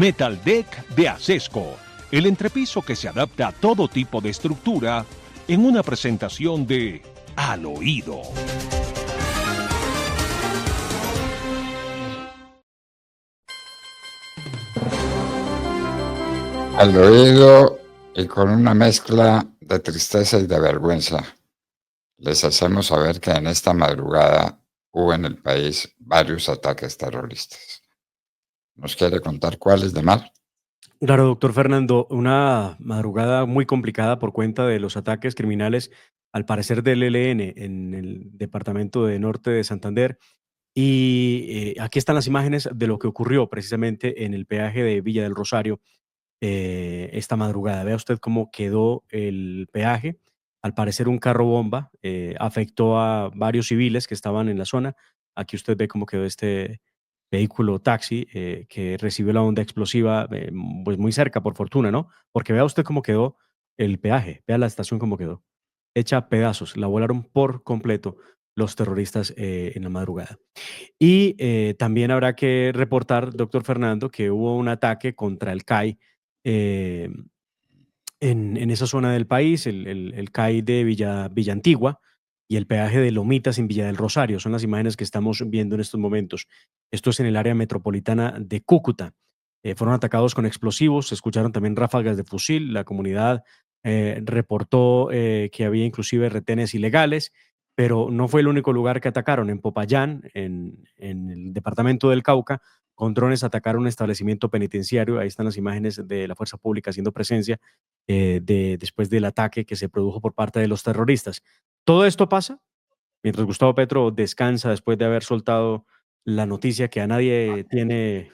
Metal Deck de Acesco, el entrepiso que se adapta a todo tipo de estructura en una presentación de Al Oído. Al oído y con una mezcla de tristeza y de vergüenza, les hacemos saber que en esta madrugada hubo en el país varios ataques terroristas. ¿Nos quiere contar cuáles, de Mar? Claro, doctor Fernando, una madrugada muy complicada por cuenta de los ataques criminales, al parecer del ELN en el departamento de Norte de Santander. Y aquí están las imágenes de lo que ocurrió precisamente en el peaje de Villa del Rosario esta madrugada. Vea usted cómo quedó el peaje. Al parecer un carro bomba afectó a varios civiles que estaban en la zona. Aquí usted ve cómo quedó este vehículo taxi que recibió la onda explosiva pues muy cerca, por fortuna, ¿no? Porque vea usted cómo quedó el peaje, vea la estación cómo quedó. Hecha a pedazos, la volaron por completo los terroristas en la madrugada. Y también habrá que reportar, doctor Fernando, que hubo un ataque contra el CAI eh, en esa zona del país, el CAI de Villa Antigua y el peaje de Lomitas en Villa del Rosario. Son las imágenes que estamos viendo en estos momentos. Esto es en el área metropolitana de Cúcuta. Fueron atacados con explosivos, se escucharon también ráfagas de fusil. La comunidad reportó que había inclusive retenes ilegales, pero no fue el único lugar que atacaron. En Popayán, en el departamento del Cauca, con drones atacaron un establecimiento penitenciario. Ahí están las imágenes de la fuerza pública haciendo presencia después del ataque que se produjo por parte de los terroristas. Todo esto pasa mientras Gustavo Petro descansa después de haber soltado la noticia que a nadie tiene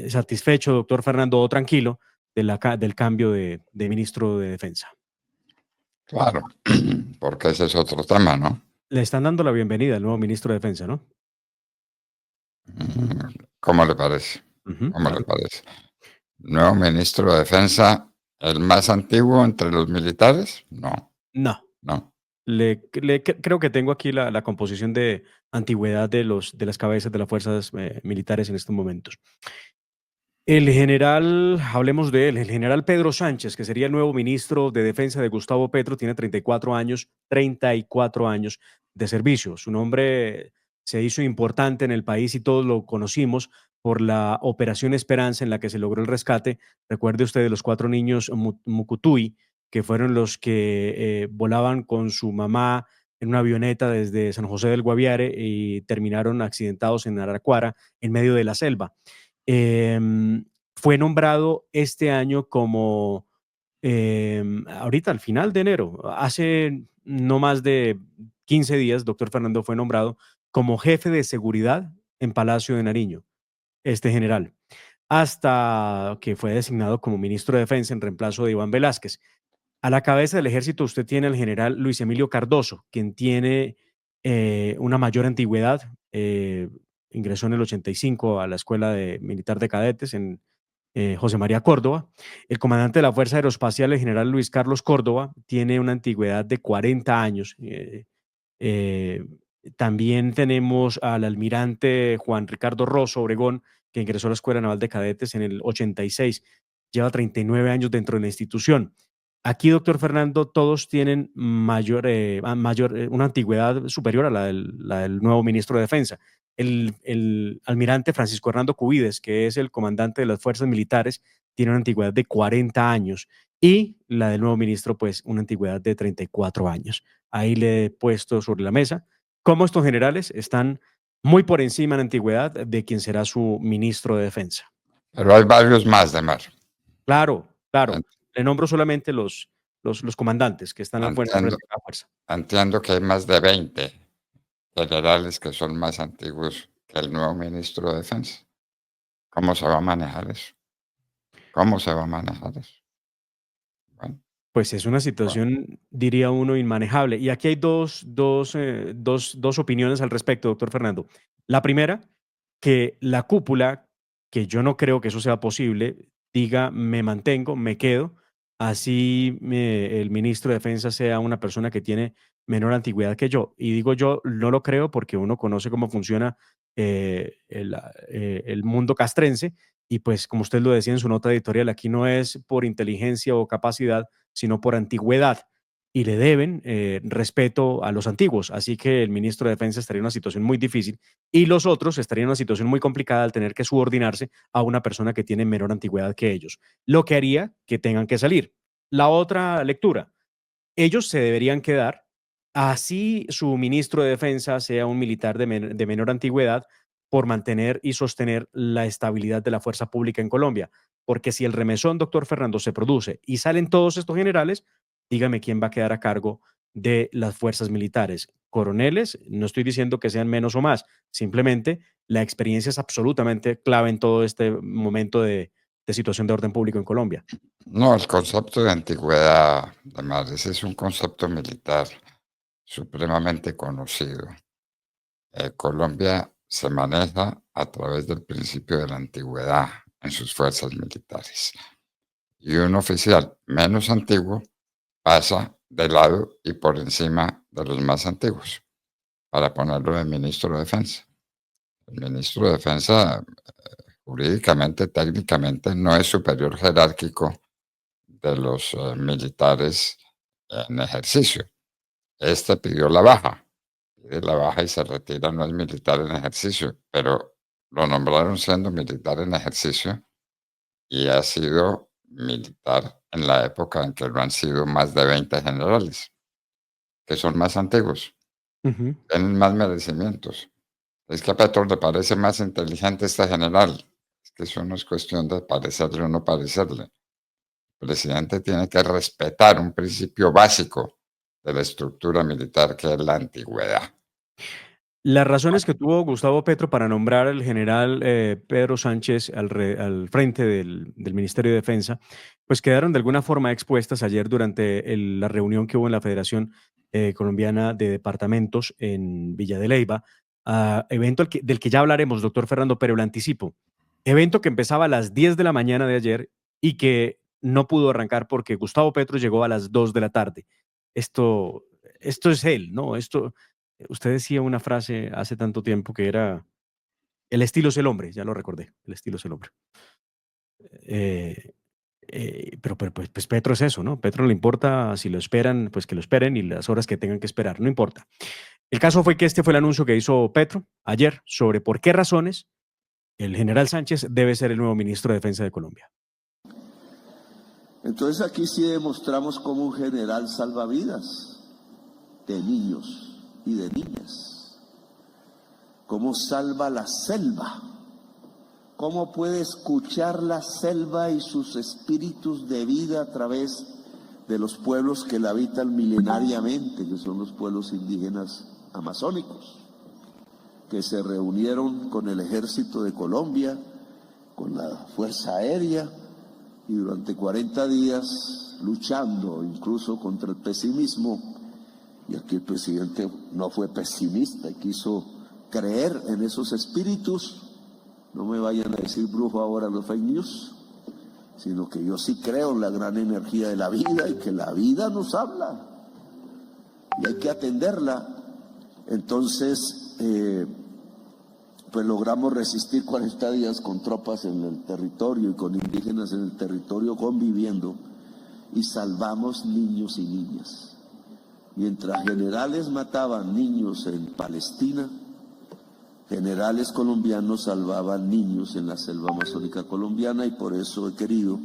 satisfecho, doctor Fernando, o tranquilo, del cambio de ministro de Defensa. Claro, porque ese es otro tema, ¿no? Le están dando la bienvenida al nuevo ministro de Defensa, ¿no? ¿Cómo le parece? ¿Cómo le Claro. parece? ¿Nuevo ministro de Defensa, el más antiguo entre los militares? No, No. no. Creo que tengo aquí la composición de antigüedad de las cabezas de las fuerzas militares en estos momentos. El general, hablemos de él, el general Pedro Sánchez, que sería el nuevo ministro de Defensa de Gustavo Petro, tiene 34 años de servicio. Su nombre se hizo importante en el país y todos lo conocimos por la Operación Esperanza en la que se logró el rescate. Recuerde usted de los 4 niños Mucutuy, que fueron los que volaban con su mamá en una avioneta desde San José del Guaviare y terminaron accidentados en Araraquara, en medio de la selva. Fue nombrado este año como, ahorita al final de enero, hace no más de 15 días, doctor Fernando fue nombrado como jefe de seguridad en Palacio de Nariño, este general, hasta que fue designado como ministro de Defensa en reemplazo de Iván Velázquez. A la cabeza del ejército usted tiene al general Luis Emilio Cardoso, quien tiene una mayor antigüedad. Ingresó en el 85 a la Escuela Militar de Cadetes en José María Córdoba. El comandante de la Fuerza Aeroespacial, el general Luis Carlos Córdoba, tiene una antigüedad de 40 años. Eh, También tenemos al almirante Juan Ricardo Rosso Obregón, que ingresó a la Escuela Naval de Cadetes en el 86. Lleva 39 años dentro de la institución. Aquí, doctor Fernando, todos tienen una antigüedad superior a la del nuevo ministro de Defensa. El almirante Francisco Hernando Cubides, que es el comandante de las fuerzas militares, tiene una antigüedad de 40 años y la del nuevo ministro, pues, una antigüedad de 34 años. Ahí le he puesto sobre la mesa cómo estos generales están muy por encima en antigüedad de quien será su ministro de Defensa. Pero hay varios más, de Mar. Claro, claro. En- Le nombro solamente los comandantes que están al frente de Entiendo, la fuerza. entiendo que hay más de 20 generales que son más antiguos que el nuevo ministro de Defensa. ¿Cómo se va a manejar eso? ¿Cómo se va a manejar eso? Bueno, Pues es una bueno, situación, diría uno, inmanejable. Y aquí hay dos opiniones al respecto, doctor Fernando. La primera, que la cúpula, que yo no creo que eso sea posible, diga me mantengo, me quedo, así el ministro de Defensa sea una persona que tiene menor antigüedad que yo. Y digo yo, no lo creo porque uno conoce cómo funciona el mundo castrense y pues como usted lo decía en su nota editorial, aquí no es por inteligencia o capacidad, sino por antigüedad y le deben respeto a los antiguos. Así que el ministro de Defensa estaría en una situación muy difícil y los otros estarían en una situación muy complicada al tener que subordinarse a una persona que tiene menor antigüedad que ellos, lo que haría que tengan que salir. La otra lectura, ellos se deberían quedar, así su ministro de Defensa sea un militar de menor antigüedad, por mantener y sostener la estabilidad de la fuerza pública en Colombia. Porque si el remesón, doctor Fernando, se produce y salen todos estos generales, dígame quién va a quedar a cargo de las fuerzas militares. Coroneles, no estoy diciendo que sean menos o más, simplemente la experiencia es absolutamente clave en todo este momento de situación de orden público en Colombia. No, el concepto de antigüedad, además, es un concepto militar supremamente conocido. Colombia se maneja a través del principio de la antigüedad en sus fuerzas militares. Y un oficial menos antiguo pasa de lado y por encima de los más antiguos, para ponerlo de ministro de Defensa. El ministro de Defensa, jurídicamente, técnicamente, no es superior jerárquico de los militares en ejercicio. Este pidió la baja y se retira, no es militar en ejercicio, pero lo nombraron siendo militar en ejercicio y ha sido militar en la época en que lo han sido más de 20 generales, que son más antiguos, Ujú. tienen más merecimientos. Es que a Petro le parece más inteligente este general. Es que eso no es cuestión de parecerle o no parecerle. El presidente tiene que respetar un principio básico de la estructura militar, que es la antigüedad. Las razones que tuvo Gustavo Petro para nombrar al general Pedro Sánchez al frente del Ministerio de Defensa, pues quedaron de alguna forma expuestas ayer durante la reunión que hubo en la Federación Colombiana de Departamentos en Villa de Leyva, evento del que ya hablaremos, doctor Fernando, pero lo anticipo. Evento que empezaba a las 10 de la mañana de ayer y que no pudo arrancar porque Gustavo Petro llegó a las 2 de la tarde. Esto es él, ¿no? Usted decía una frase hace tanto tiempo que era: "El estilo es el hombre", ya lo recordé, el estilo es el hombre. Eh, pero pues Petro es eso, ¿no? Petro no le importa si lo esperan, pues que lo esperen y las horas que tengan que esperar, no importa. El caso fue que este fue el anuncio que hizo Petro ayer sobre por qué razones el general Sánchez debe ser el nuevo ministro de Defensa de Colombia. Entonces aquí sí demostramos cómo un general salva vidas de niños y de niñas, cómo salva la selva, cómo puede escuchar la selva y sus espíritus de vida a través de los pueblos que la habitan milenariamente, que son los pueblos indígenas amazónicos, que se reunieron con el ejército de Colombia, con la Fuerza Aérea, y durante 40 días luchando incluso contra el pesimismo. Y aquí el presidente no fue pesimista y quiso creer en esos espíritus. No me vayan a decir brujo ahora los fake news, sino que yo sí creo en la gran energía de la vida y que la vida nos habla y hay que atenderla. Entonces, pues logramos resistir 40 días con tropas en el territorio y con indígenas en el territorio conviviendo, y salvamos niños y niñas. Mientras generales mataban niños en Palestina, generales colombianos salvaban niños en la selva amazónica colombiana, y por eso he querido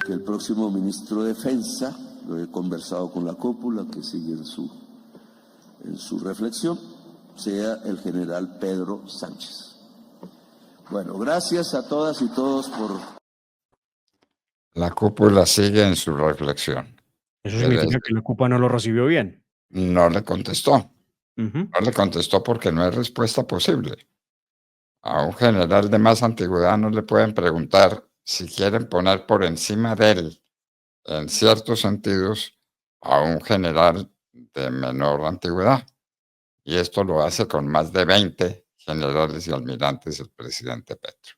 que el próximo ministro de Defensa, lo he conversado con la cúpula que sigue en su reflexión, sea el general Pedro Sánchez. Bueno, gracias a todas y todos por... La cúpula sigue en su reflexión. Eso significa que la CUPA no lo recibió bien. No le contestó. Ujú. No le contestó porque no hay respuesta posible. A un general de más antigüedad no le pueden preguntar si quieren poner por encima de él, en ciertos sentidos, a un general de menor antigüedad. Y esto lo hace con más de 20 generales y almirantes el presidente Petro.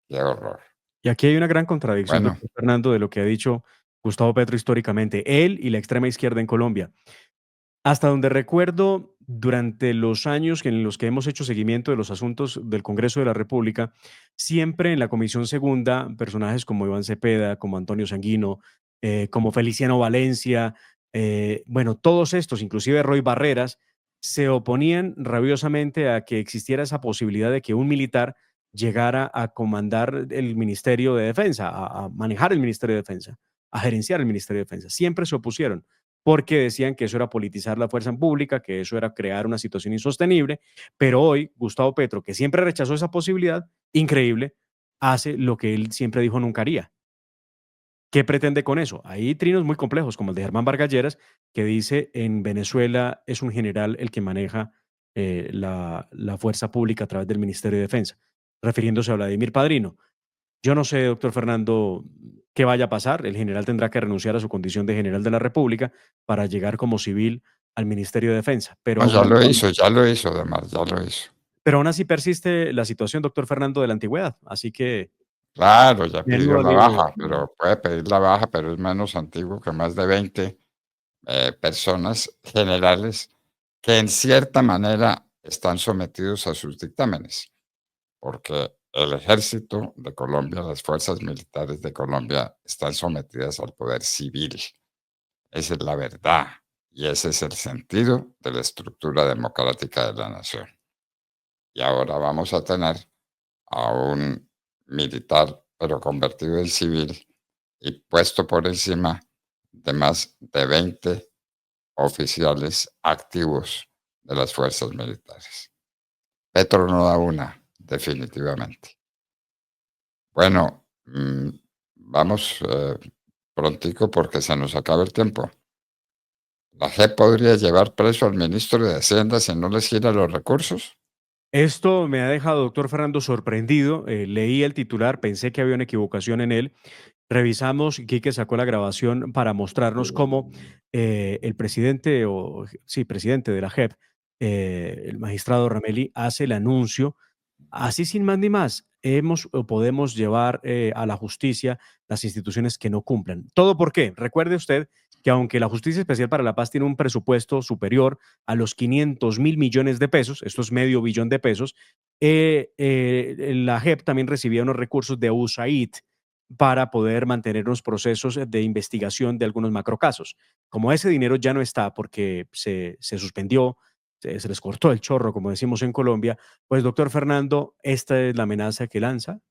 ¡Qué horror! Y aquí hay una gran contradicción, Bueno, doctor Fernando, de lo que ha dicho Gustavo Petro históricamente, él y la extrema izquierda en Colombia. Hasta donde recuerdo, durante los años en los que hemos hecho seguimiento de los asuntos del Congreso de la República, siempre en la Comisión Segunda, personajes como Iván Cepeda, como Antonio Sanguino, como Feliciano Valencia, bueno, todos estos, inclusive Roy Barreras, se oponían rabiosamente a que existiera esa posibilidad de que un militar llegara a comandar el Ministerio de Defensa, a manejar el Ministerio de Defensa, a gerenciar el Ministerio de Defensa. Siempre se opusieron porque decían que eso era politizar la fuerza pública, que eso era crear una situación insostenible, pero hoy Gustavo Petro, que siempre rechazó esa posibilidad, increíble, hace lo que él siempre dijo nunca haría. ¿Qué pretende con eso? Hay trinos muy complejos, como el de Germán Vargas Lleras, que dice en Venezuela es un general el que maneja la fuerza pública a través del Ministerio de Defensa, refiriéndose a Vladimir Padrino. Yo no sé, doctor Fernando, qué vaya a pasar. El general tendrá que renunciar a su condición de general de la República para llegar como civil al Ministerio de Defensa. No, ya lo hizo, además, ya lo hizo. Pero aún así persiste la situación, doctor Fernando, de la antigüedad. Así que... Claro, ya pidió la baja, pero puede pedir la baja, pero es menos antiguo que más de 20 personas generales que en cierta manera están sometidos a sus dictámenes, porque el ejército de Colombia, las fuerzas militares de Colombia están sometidas al poder civil. Esa es la verdad y ese es el sentido de la estructura democrática de la nación. Y ahora vamos a tener a un militar, pero convertido en civil y puesto por encima de más de 20 oficiales activos de las fuerzas militares. Petro no da una, definitivamente. Bueno, vamos prontico porque se nos acaba el tiempo. ¿La JEP podría llevar preso al ministro de Hacienda si no les gira los recursos? Esto me ha dejado, doctor Fernando, sorprendido. Leí el titular, pensé que había una equivocación en él. Revisamos, Quique sacó la grabación para mostrarnos cómo el presidente, presidente de la JEP, el magistrado Ramelli, hace el anuncio, así sin más ni más, podemos llevar a la justicia las instituciones que no cumplan. ¿Todo por qué? Recuerde usted que aunque la Justicia Especial para la Paz tiene un presupuesto superior a los 500.000 millones de pesos, esto es medio billón de pesos, la JEP también recibía unos recursos de USAID para poder mantener los procesos de investigación de algunos macrocasos. Como ese dinero ya no está porque se suspendió, se les cortó el chorro, como decimos en Colombia, pues doctor Fernando, esta es la amenaza que lanza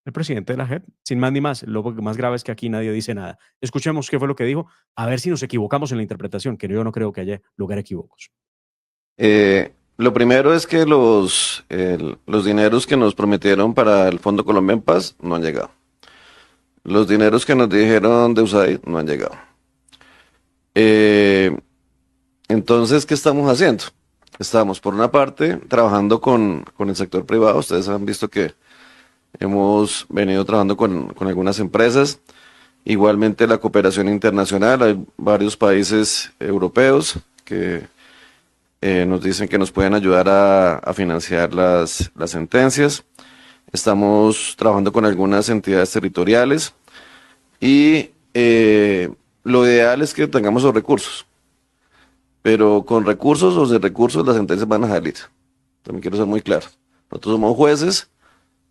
el presidente de la JEP, sin más ni más. Lo más grave es que aquí nadie dice nada. Escuchemos qué fue lo que dijo, a ver si nos equivocamos en la interpretación, que yo no creo que haya lugar a equívocos. Lo primero es que los dineros que nos prometieron para el Fondo Colombia en Paz no han llegado. Los dineros que nos dijeron de USAID no han llegado. Entonces, ¿qué estamos haciendo? Estamos, por una parte, trabajando con el sector privado. Ustedes han visto que hemos venido trabajando con algunas empresas. Igualmente la cooperación internacional. Hay varios países europeos que nos dicen que nos pueden ayudar a financiar las sentencias. Estamos trabajando con algunas entidades territoriales y lo ideal es que tengamos los recursos. Pero con recursos o sin recursos las sentencias van a salir. También quiero ser muy claro. Nosotros somos jueces,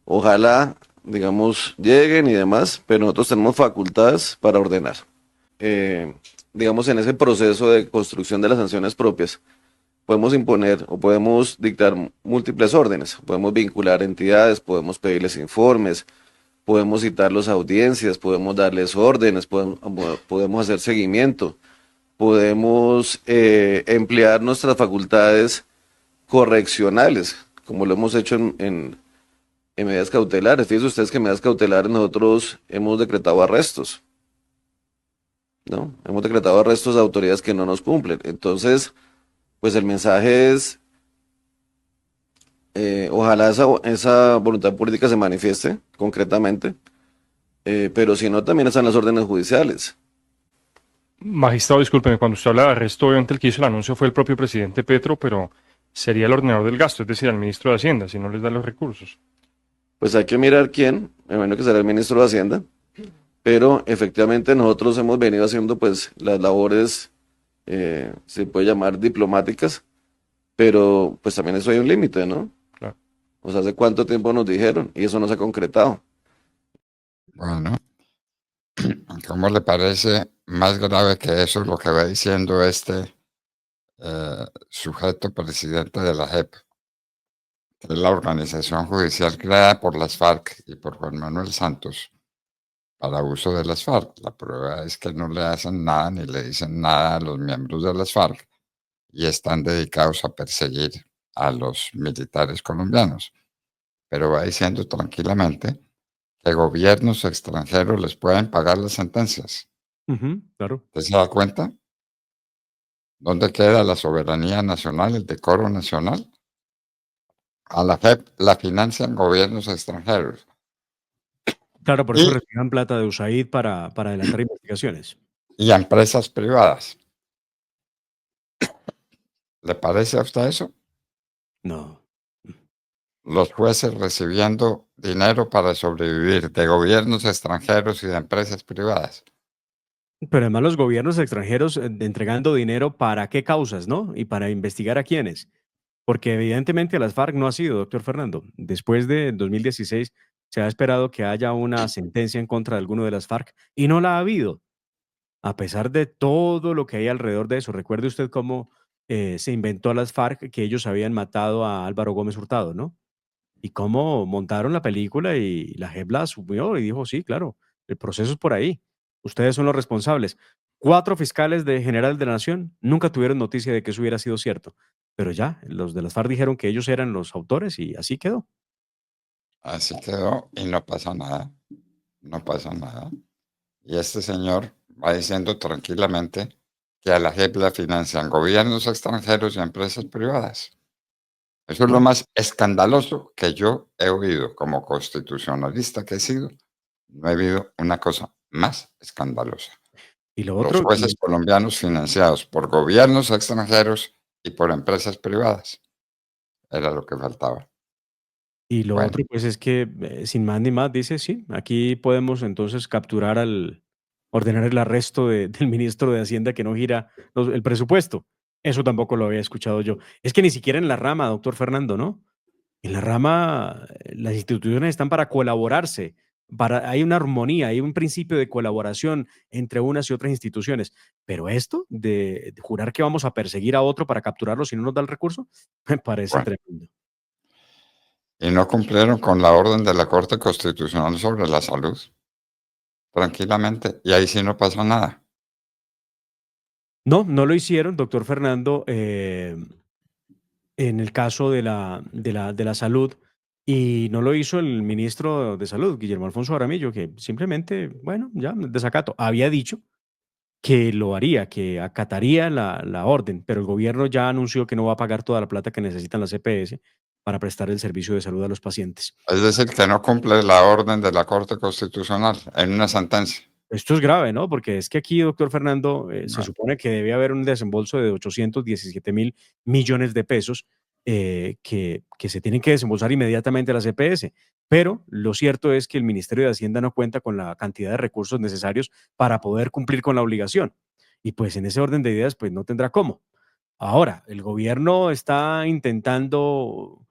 ojalá, digamos, lleguen y demás, pero nosotros tenemos facultades para ordenar. Digamos, en ese proceso de construcción de las sanciones propias, podemos imponer o podemos dictar múltiples órdenes. Podemos vincular entidades, podemos pedirles informes, podemos citarlos a audiencias, podemos darles órdenes, podemos hacer seguimiento, podemos emplear nuestras facultades correccionales, como lo hemos hecho en medidas cautelares. Fíjense ustedes que en medidas cautelares nosotros hemos decretado arrestos, ¿no? Hemos decretado arrestos a autoridades que no nos cumplen. Entonces, pues el mensaje es, ojalá esa voluntad política se manifieste concretamente, pero si no, también están las órdenes judiciales. Magistrado, discúlpeme, cuando usted habla de arresto, obviamente el que hizo el anuncio fue el propio presidente Petro, pero sería el ordenador del gasto, es decir, el ministro de Hacienda, si no les da los recursos. Pues hay que mirar quién, me imagino que será el ministro de Hacienda, pero efectivamente nosotros hemos venido haciendo pues las labores, se puede llamar diplomáticas, pero pues también eso hay un límite, ¿no? Claro. O sea, ¿hace cuánto tiempo nos dijeron? Y eso no se ha concretado. Bueno, ¿cómo le parece más grave que eso lo que va diciendo este sujeto presidente de la JEP, que es la organización judicial creada por las FARC y por Juan Manuel Santos para uso de las FARC? La prueba es que no le hacen nada ni le dicen nada a los miembros de las FARC y están dedicados a perseguir a los militares colombianos. Pero va diciendo tranquilamente que gobiernos extranjeros les pueden pagar las sentencias. Claro. ¿Usted se da cuenta? ¿Dónde queda la soberanía nacional, el decoro nacional? A la JEP la financian gobiernos extranjeros. Claro, por eso Y, reciban plata de USAID para adelantar investigaciones. y a empresas privadas. ¿Le parece a usted eso? No. Los jueces recibiendo dinero para sobrevivir de gobiernos extranjeros y de empresas privadas. Pero además los gobiernos extranjeros entregando dinero para qué causas, ¿no? Y para investigar a quiénes. Porque evidentemente a las FARC no ha sido, doctor Fernando. Después de 2016 se ha esperado que haya una sentencia en contra de alguno de las FARC y no la ha habido, a pesar de todo lo que hay alrededor de eso. Recuerde usted cómo se inventó a las FARC que ellos habían matado a Álvaro Gómez Hurtado, ¿no? Y cómo montaron la película y la JEP la asumió y dijo, sí, claro, el proceso es por ahí. Ustedes son los responsables. 4 fiscales de General de la Nación nunca tuvieron noticia de que eso hubiera sido cierto. Pero ya, los de las FARC dijeron que ellos eran los autores y así quedó. Así quedó y no pasa nada. No pasa nada. Y este señor va diciendo tranquilamente que a la JEP la financian gobiernos extranjeros y empresas privadas. Eso es lo Bueno, más escandaloso que yo he oído como constitucionalista que he sido. No he oído una cosa más escandalosa. y lo Los otro, jueces colombianos financiados por gobiernos extranjeros y por empresas privadas. Era lo que faltaba. Bueno, pues es que sin más ni más dice, sí, aquí podemos entonces capturar ordenar el arresto del ministro de Hacienda que no gira el presupuesto. Eso tampoco lo había escuchado yo. Es que ni siquiera en la rama, doctor Fernando, ¿no? En la rama, las instituciones están para colaborarse, hay una armonía, hay un principio de colaboración entre unas y otras instituciones. Pero esto de jurar que vamos a perseguir a otro para capturarlo si no nos da el recurso, me parece bueno. tremendo. Y no cumplieron con la orden de la Corte Constitucional sobre la salud. Tranquilamente. Y ahí sí no pasa nada. No, no lo hicieron, doctor Fernando, en el caso de la salud, y no lo hizo el ministro de Salud, Guillermo Alfonso Jaramillo, que simplemente, bueno, ya, desacato. Había dicho que lo haría, que acataría la orden, pero el gobierno ya anunció que no va a pagar toda la plata que necesitan las EPS para prestar el servicio de salud a los pacientes. Es decir, que no cumple la orden de la Corte Constitucional en una sentencia. Esto es grave, ¿no? Porque es que aquí, doctor Fernando, se No, supone que debe haber un desembolso de 817.000 millones de pesos que se tienen que desembolsar inmediatamente a las EPS. Pero lo cierto es que el Ministerio de Hacienda no cuenta con la cantidad de recursos necesarios para poder cumplir con la obligación. Y pues en ese orden de ideas, pues no tendrá cómo. Ahora, el gobierno está intentando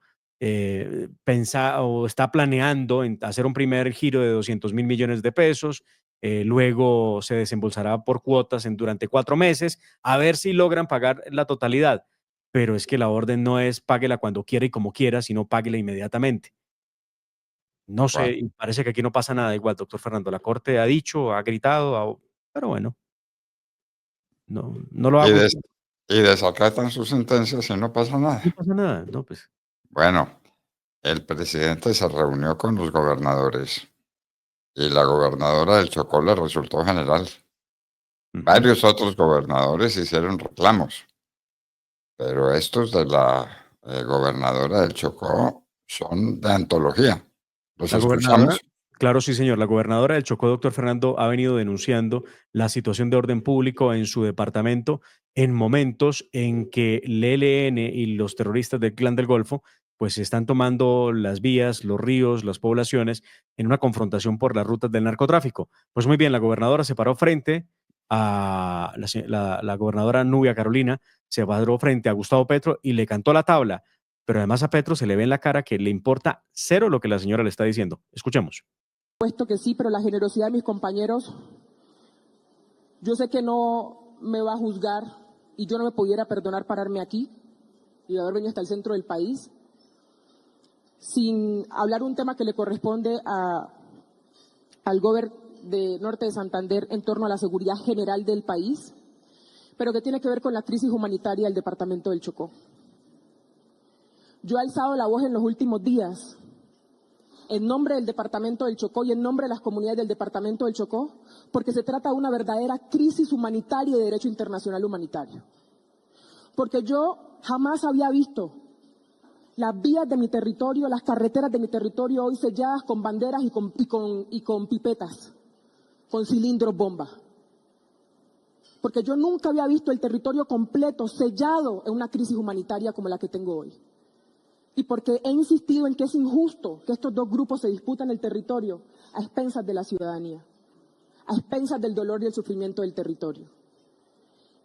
pensar o está planeando en hacer un primer giro de 200.000 millones de pesos, luego se desembolsará por cuotas durante 4 meses, a ver si logran pagar la totalidad. Pero es que la orden no es páguela cuando quiera y como quiera, sino páguela inmediatamente. No sé, bueno. y parece que aquí no pasa nada igual, doctor Fernando. La Corte ha dicho, ha gritado, pero bueno, no, no lo Y, hago. y desacatan sus sentencias y no pasa No nada. pasa nada, no, pues. Bueno, el presidente se reunió con los gobernadores y la gobernadora del Chocó le resultó general. Ujú. Varios otros gobernadores hicieron reclamos, pero estos de la gobernadora del Chocó son de antología. ¿Los La gobernadora, escuchamos? claro, sí, señor. La gobernadora del Chocó, doctor Fernando, ha venido denunciando la situación de orden público en su departamento en momentos en que el ELN y los terroristas del Clan del Golfo pues están tomando las vías, los ríos, las poblaciones en una confrontación por las rutas del narcotráfico. Pues muy bien, la gobernadora se paró frente a la gobernadora Nubia Carolina, se paró frente a Gustavo Petro y le cantó la tabla, pero además a Petro se le ve en la cara que le importa cero lo que la señora le está diciendo. Escuchemos. Puesto que sí, pero la generosidad de mis compañeros, yo sé que no me va a juzgar y yo no me pudiera perdonar pararme aquí y haber venido hasta el centro del país sin hablar un tema que le corresponde al gobierno de Norte de Santander en torno a la seguridad general del país, pero que tiene que ver con la crisis humanitaria del departamento del Chocó. Yo he alzado la voz en los últimos días en nombre del departamento del Chocó y en nombre de las comunidades del departamento del Chocó, porque se trata de una verdadera crisis humanitaria y de derecho internacional humanitario. Porque yo jamás había visto las vías de mi territorio, las carreteras de mi territorio hoy selladas con banderas y con pipetas, con cilindros bomba. Porque yo nunca había visto el territorio completo sellado en una crisis humanitaria como la que tengo hoy. Y porque he insistido en que es injusto que estos dos grupos se disputan el territorio a expensas de la ciudadanía, a expensas del dolor y el sufrimiento del territorio.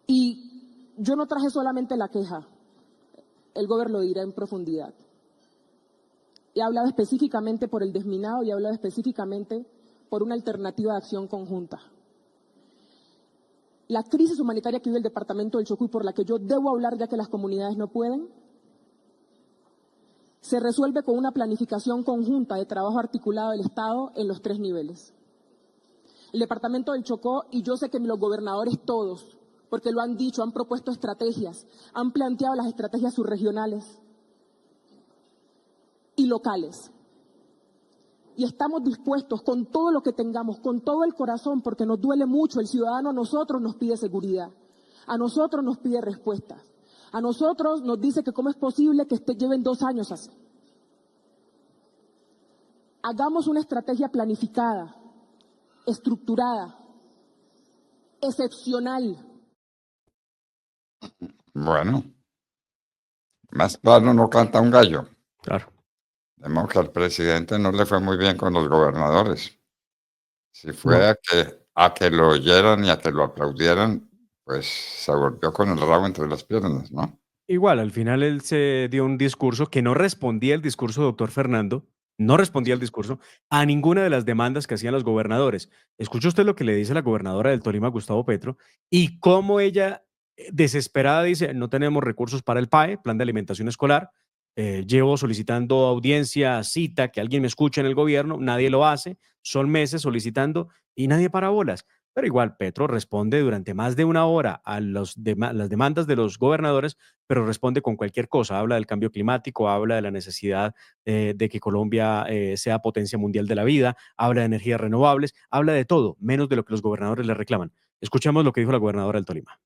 Y yo no traje solamente la queja, el gobierno lo dirá en profundidad. He hablado específicamente por el desminado y he hablado específicamente por una alternativa de acción conjunta. La crisis humanitaria que vive el departamento del Chocó y por la que yo debo hablar ya que las comunidades no pueden, se resuelve con una planificación conjunta de trabajo articulado del Estado en los 3 niveles. El departamento del Chocó, y yo sé que los gobernadores todos, porque lo han dicho, han propuesto estrategias, han planteado las estrategias subregionales y locales. Y estamos dispuestos con todo lo que tengamos, con todo el corazón, porque nos duele mucho, el ciudadano a nosotros nos pide seguridad, a nosotros nos pide respuestas. A nosotros nos dice que cómo es posible que lleven 2 años así. Hagamos una estrategia planificada, estructurada, excepcional. Bueno, más claro no canta un gallo. Claro. De modo que al presidente no le fue muy bien con los gobernadores. Si fue No. a que lo oyeran y a que lo aplaudieran, pues se volvió con el rabo entre las piernas, ¿no? Igual, al final él se dio un discurso que no respondía al discurso del doctor Fernando, no respondía al discurso a ninguna de las demandas que hacían los gobernadores. Escuche usted lo que le dice la gobernadora del Tolima, Gustavo Petro, y cómo ella, desesperada, dice, no tenemos recursos para el PAE, Plan de Alimentación Escolar, llevo solicitando audiencia, cita, que alguien me escuche en el gobierno, nadie lo hace, son meses solicitando y nadie para bolas. Pero igual Petro responde durante más de 1 hora a las demandas de los gobernadores, pero responde con cualquier cosa. Habla del cambio climático, habla de la necesidad de que Colombia sea potencia mundial de la vida, habla de energías renovables, habla de todo, menos de lo que los gobernadores le reclaman. Escuchemos lo que dijo la gobernadora del Tolima.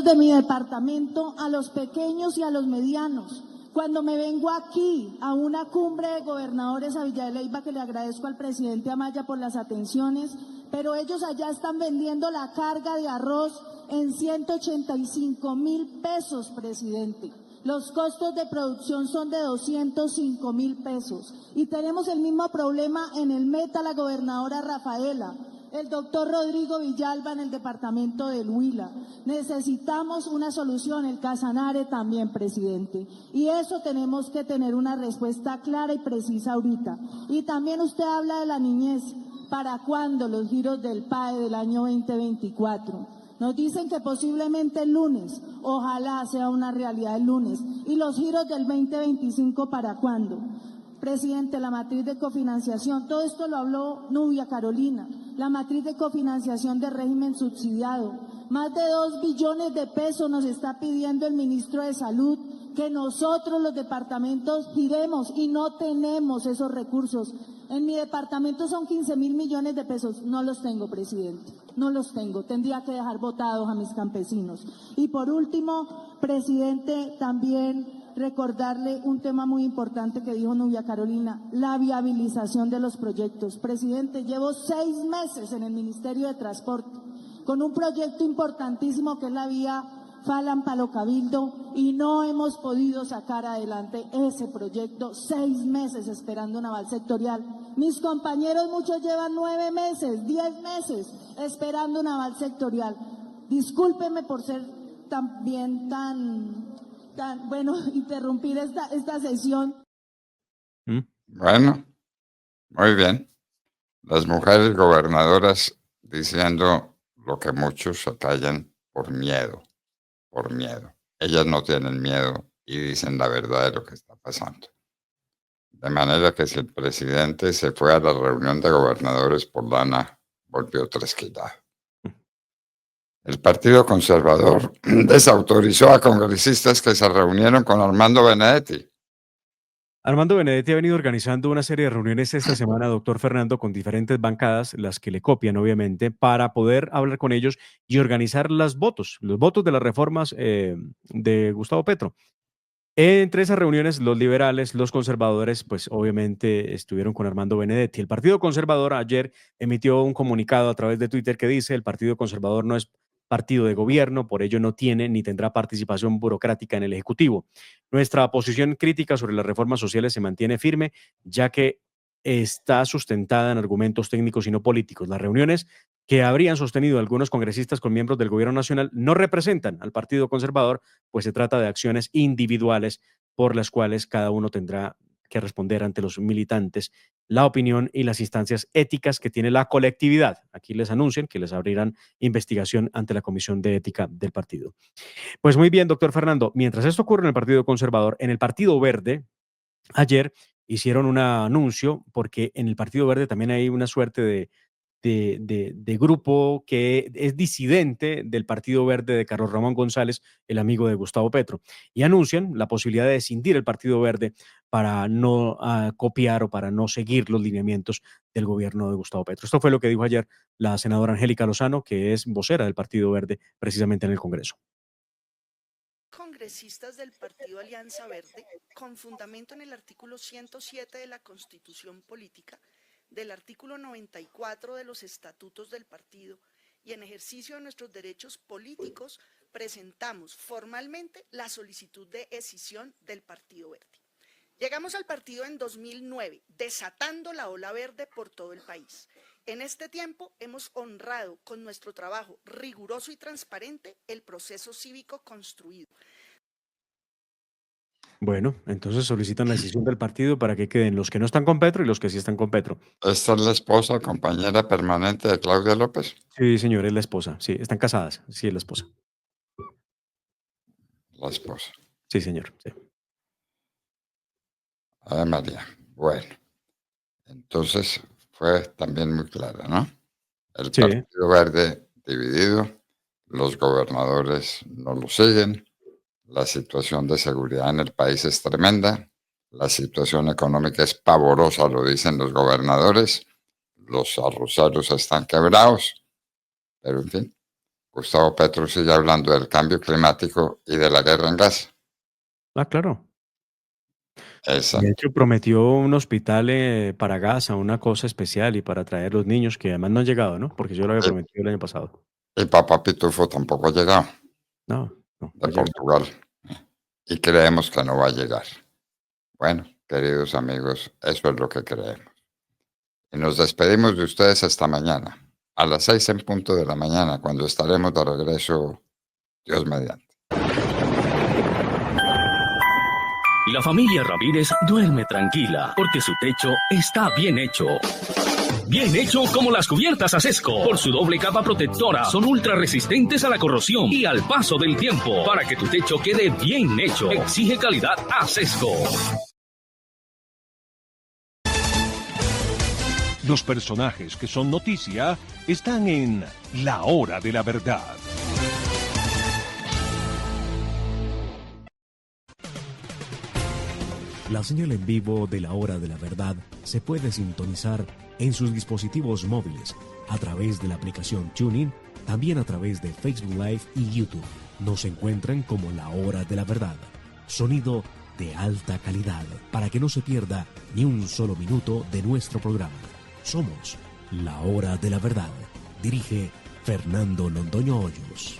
De mi departamento, a los pequeños y a los medianos. Cuando me vengo aquí a una cumbre de gobernadores a Villa de Leyva, que le agradezco al presidente Amaya por las atenciones, pero ellos allá están vendiendo la carga de arroz en 185.000 pesos, presidente. Los costos de producción son de 205.000 pesos. Y tenemos el mismo problema en el Meta, la gobernadora Rafaela, el doctor Rodrigo Villalba en el departamento del Huila. Necesitamos una solución, el Casanare también, presidente. Y eso tenemos que tener una respuesta clara y precisa ahorita. Y también usted habla de la niñez. ¿Para cuándo los giros del PAE del año 2024? Nos dicen que posiblemente el lunes, ojalá sea una realidad el lunes. ¿Y los giros del 2025 para cuándo? Presidente, la matriz de cofinanciación, todo esto lo habló Nubia Carolina, la matriz de cofinanciación de régimen subsidiado. Más de 2 billones de pesos nos está pidiendo el ministro de Salud que nosotros los departamentos giremos y no tenemos esos recursos. En mi departamento son 15.000 millones de pesos, no los tengo, presidente, no los tengo, tendría que dejar votados a mis campesinos. Y por último, presidente, también recordarle un tema muy importante que dijo Nubia Carolina, la viabilización de los proyectos. Presidente, llevo 6 meses en el Ministerio de Transporte con un proyecto importantísimo que es la vía falan palo cabildo y no hemos podido sacar adelante ese proyecto, 6 meses esperando un aval sectorial. Mis compañeros, muchos llevan 9 meses, 10 meses esperando un aval sectorial. Discúlpenme por ser también tan bueno, interrumpir esta sesión. Bueno, muy bien. Las mujeres gobernadoras diciendo lo que muchos se callan por miedo. Ellas no tienen miedo y dicen la verdad de lo que está pasando. De manera que si el presidente se fue a la reunión de gobernadores por lana, volvió trasquilado. El Partido Conservador desautorizó a congresistas que se reunieron con Armando Benedetti. Armando Benedetti ha venido organizando una serie de reuniones esta semana, doctor Fernando, con diferentes bancadas, las que le copian, obviamente, para poder hablar con ellos y organizar los votos de las reformas de Gustavo Petro. Entre esas reuniones, los liberales, los conservadores, pues obviamente estuvieron con Armando Benedetti. El Partido Conservador ayer emitió un comunicado a través de Twitter que dice: el Partido Conservador no es partido de gobierno, por ello no tiene ni tendrá participación burocrática en el Ejecutivo. Nuestra posición crítica sobre las reformas sociales se mantiene firme, ya que está sustentada en argumentos técnicos y no políticos. Las reuniones que habrían sostenido algunos congresistas con miembros del gobierno nacional no representan al Partido Conservador, pues se trata de acciones individuales por las cuales cada uno tendrá que responder ante los militantes la opinión y las instancias éticas que tiene la colectividad. Aquí les anuncian que les abrirán investigación ante la Comisión de Ética del partido. Pues muy bien, doctor Fernando, mientras esto ocurre en el Partido Conservador, en el Partido Verde, ayer hicieron un anuncio, porque en el Partido Verde también hay una suerte de grupo que es disidente del Partido Verde de Carlos Ramón González, el amigo de Gustavo Petro, y anuncian la posibilidad de escindir el Partido Verde para no copiar o para no seguir los lineamientos del gobierno de Gustavo Petro. Esto fue lo que dijo ayer la senadora Angélica Lozano, que es vocera del Partido Verde precisamente en el Congreso. Congresistas del Partido Alianza Verde, con fundamento en el artículo 107 de la Constitución Política, del artículo 94 de los estatutos del partido y en ejercicio de nuestros derechos políticos, presentamos formalmente la solicitud de escisión del Partido Verde. Llegamos al partido en 2009, desatando la ola verde por todo el país. En este tiempo hemos honrado con nuestro trabajo riguroso y transparente el proceso cívico construido. Bueno, entonces solicitan la decisión del partido para que queden los que no están con Petro y los que sí están con Petro. ¿Esta es la esposa, compañera permanente de Claudia López? Sí, señor, es la esposa. Sí, están casadas. Sí, es la esposa. La esposa. Sí, señor. Sí. Ay, María. Bueno, entonces fue también muy clara, ¿no? El Partido Verde dividido, los gobernadores no lo siguen. La situación de seguridad en el país es tremenda, la situación económica es pavorosa, lo dicen los gobernadores, los arroceros están quebrados, pero en fin, Gustavo Petro sigue hablando del cambio climático y de la guerra en Gaza. Ah, claro. Exacto. De hecho, prometió un hospital para Gaza, una cosa especial y para traer los niños, que además no han llegado, ¿no? Porque yo lo había prometido el año pasado. Y Papá Pitufo tampoco ha llegado. No. De Portugal. Y creemos que no va a llegar. Bueno, queridos amigos, eso es lo que creemos. Y nos despedimos de ustedes hasta mañana, a las 6 en punto de la mañana, cuando estaremos de regreso, Dios mediante. La familia Ramírez duerme tranquila, porque su techo está bien hecho. Bien hecho como las cubiertas Acesco. Por su doble capa protectora, son ultra resistentes a la corrosión y al paso del tiempo. Para que tu techo quede bien hecho, exige calidad Acesco. Los personajes que son noticia están en La Hora de la Verdad. La señal en vivo de La Hora de la Verdad se puede sintonizar en sus dispositivos móviles a través de la aplicación TuneIn, también a través de Facebook Live y YouTube. Nos encuentran como La Hora de la Verdad. Sonido de alta calidad para que no se pierda ni un solo minuto de nuestro programa. Somos La Hora de la Verdad. Dirige Fernando Londoño Hoyos.